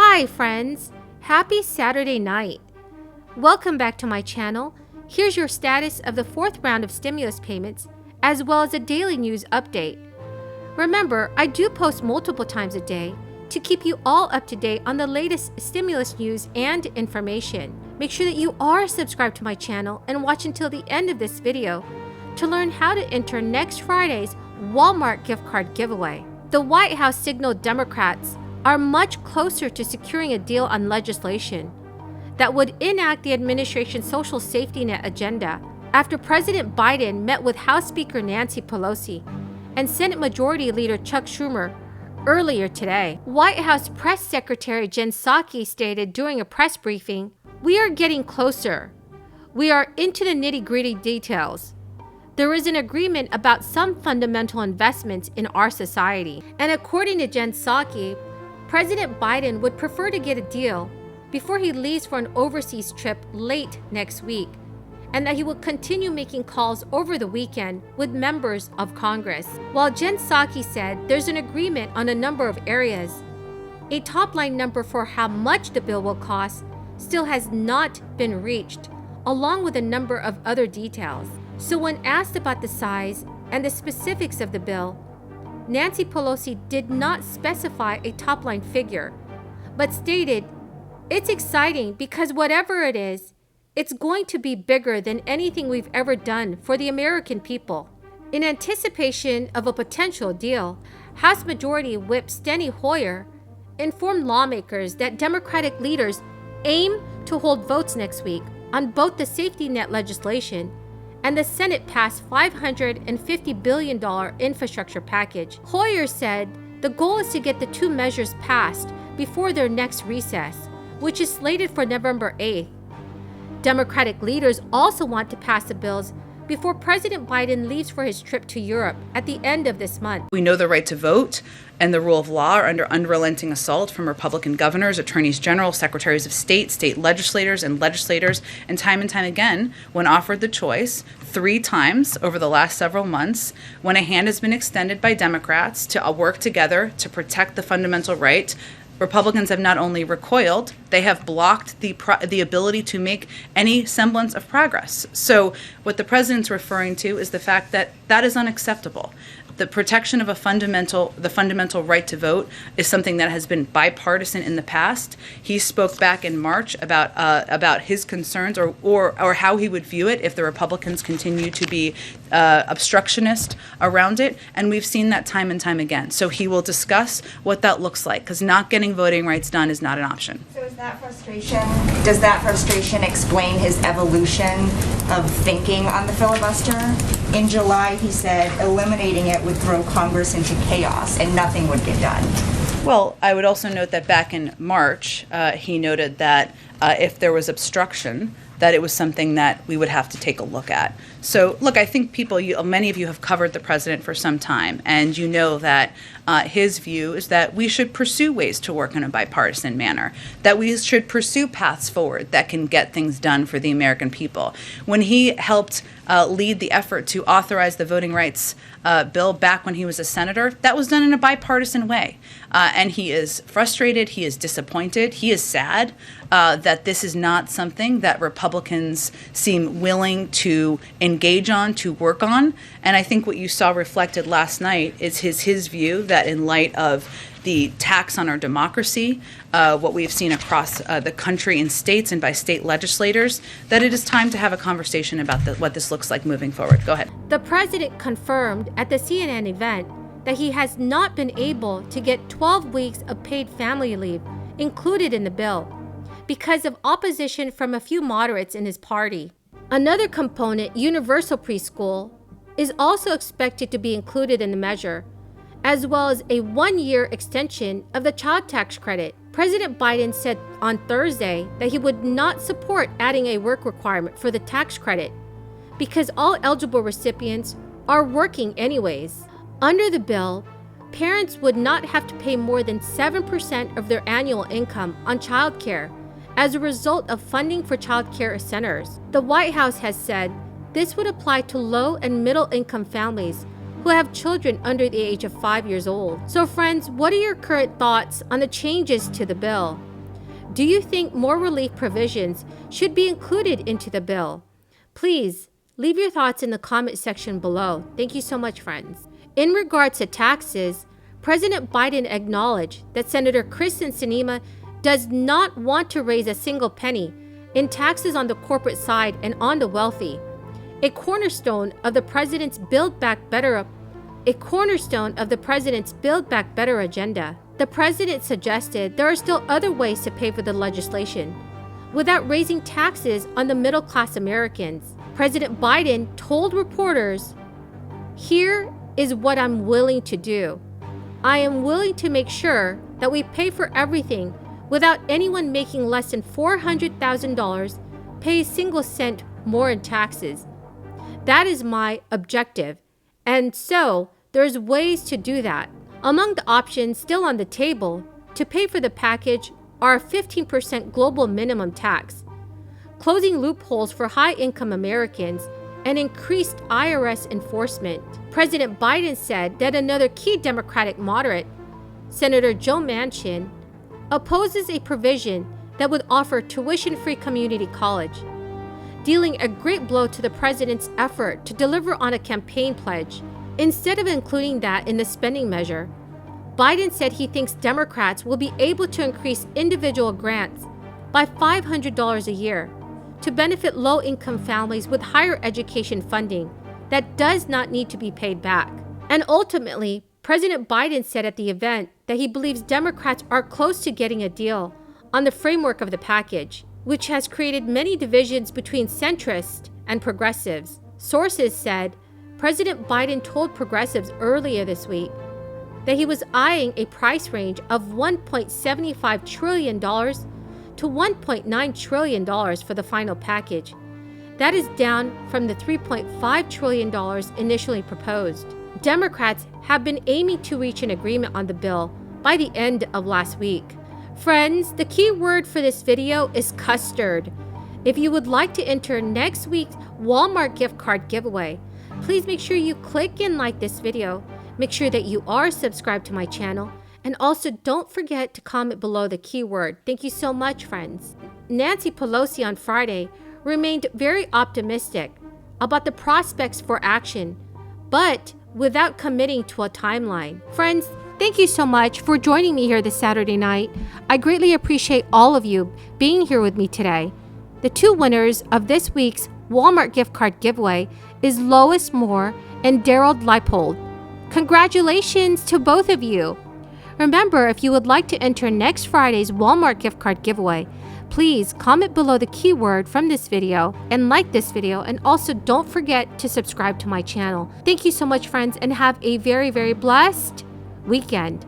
Hi friends, happy Saturday night. Welcome back to my channel. Here's your status of the fourth round of stimulus payments, as well as a daily news update. Remember, I do post multiple times a day to keep you all up to date on the latest stimulus news and information. Make sure that you are subscribed to my channel and watch until the end of this video to learn how to enter next Friday's Walmart gift card giveaway. The White House signaled Democrats are much closer to securing a deal on legislation that would enact the administration's social safety net agenda after President Biden met with House Speaker Nancy Pelosi and Senate Majority Leader Chuck Schumer earlier today. White House Press Secretary Jen Psaki stated during a press briefing, "We are getting closer. We are into the nitty-gritty details. There is an agreement about some fundamental investments in our society." And according to Jen Psaki, President Biden would prefer to get a deal before he leaves for an overseas trip late next week, and that he will continue making calls over the weekend with members of Congress. While Jen Psaki said there's an agreement on a number of areas, a top-line number for how much the bill will cost still has not been reached, along with a number of other details. So when asked about the size and the specifics of the bill, Nancy Pelosi did not specify a top-line figure, but stated, "It's exciting because whatever it is, it's going to be bigger than anything we've ever done for the American people." In anticipation of a potential deal, House Majority Whip Steny Hoyer informed lawmakers that Democratic leaders aim to hold votes next week on both the safety net legislation and the Senate passed $550 billion infrastructure package. Hoyer said the goal is to get the two measures passed before their next recess, which is slated for November 8th. Democratic leaders also want to pass the bills before President Biden leaves for his trip to Europe at the end of this month. We know the right to vote and the rule of law are under unrelenting assault from Republican governors, attorneys general, secretaries of state, state legislators, and legislators. And time again, when offered the choice, 3 times over the last several months, when a hand has been extended by Democrats to work together to protect the fundamental right, Republicans have not only recoiled, they have blocked the ability to make any semblance of progress. So what the president's referring to is the fact that that is unacceptable. The protection of the fundamental right to vote is something that has been bipartisan in the past. He spoke back in March about his concerns or how he would view it if the Republicans continue to be obstructionist around it, and we've seen that time and time again. So he will discuss what that looks like, because not getting voting rights done is not an option. So does that frustration explain his evolution of thinking on the filibuster? In July, he said eliminating it would throw Congress into chaos and nothing would get done. Well, I would also note that back in March, he noted that if there was obstruction, that it was something that we would have to take a look at. So, look, I think many of you have covered the president for some time, and you know that his view is that we should pursue ways to work in a bipartisan manner, that we should pursue paths forward that can get things done for the American people. When he helped lead the effort to authorize the voting rights bill back when he was a senator, that was done in a bipartisan way. And he is frustrated, he is disappointed, he is sad that this is not something that Republicans seem willing to engage on, to work on. And I think what you saw reflected last night is his view that in light of the tax on our democracy, what we've seen across the country in states and by state legislators, that it is time to have a conversation about what this looks like moving forward. Go ahead. The president confirmed at the CNN event that he has not been able to get 12 weeks of paid family leave included in the bill because of opposition from a few moderates in his party. Another component, universal preschool, is also expected to be included in the measure, as well as a 1-year extension of the child tax credit. President Biden said on Thursday that he would not support adding a work requirement for the tax credit because all eligible recipients are working anyways. Under the bill, parents would not have to pay more than 7% of their annual income on child care as a result of funding for child care centers. The White House has said this would apply to low and middle income families who have children under the age of 5 years old. So friends, what are your current thoughts on the changes to the bill? Do you think more relief provisions should be included into the bill? Please leave your thoughts in the comment section below. Thank you so much, friends. In regards to taxes, President Biden acknowledged that Senator Kyrsten Sinema does not want to raise a single penny in taxes on the corporate side and on the wealthy, a cornerstone of the president's Build Back Better agenda. The president suggested there are still other ways to pay for the legislation without raising taxes on the middle-class Americans. President Biden told reporters, "Here is what I'm willing to do. I am willing to make sure that we pay for everything without anyone making less than $400,000 pay a single cent more in taxes. That is my objective. And so there's ways to do that." Among the options still on the table to pay for the package are a 15% global minimum tax, closing loopholes for high-income Americans, and increased IRS enforcement. President Biden said that another key Democratic moderate, Senator Joe Manchin, opposes a provision that would offer tuition-free community college, dealing a great blow to the president's effort to deliver on a campaign pledge. Instead of including that in the spending measure, Biden said he thinks Democrats will be able to increase individual grants by $500 a year to benefit low-income families with higher education funding that does not need to be paid back. And ultimately, President Biden said at the event that he believes Democrats are close to getting a deal on the framework of the package, which has created many divisions between centrists and progressives. Sources said President Biden told progressives earlier this week that he was eyeing a price range of $1.75 trillion to $1.9 trillion for the final package. That is down from the $3.5 trillion initially proposed. Democrats have been aiming to reach an agreement on the bill by the end of last week. Friends, the key word for this video is custard. If you would like to enter next week's Walmart gift card giveaway, please make sure you click and like this video. Make sure that you are subscribed to my channel, and also don't forget to comment below the keyword. Thank you so much, friends. Nancy Pelosi on Friday remained very optimistic about the prospects for action, but without committing to a timeline. Friends, thank you so much for joining me here this Saturday night. I greatly appreciate all of you being here with me today. The two winners of this week's Walmart gift card giveaway is Lois Moore and Daryl Leipold. Congratulations to both of you. Remember, if you would like to enter next Friday's Walmart gift card giveaway, please comment below the keyword from this video and like this video, and also don't forget to subscribe to my channel. Thank you so much, friends, and have a very, very blessed weekend.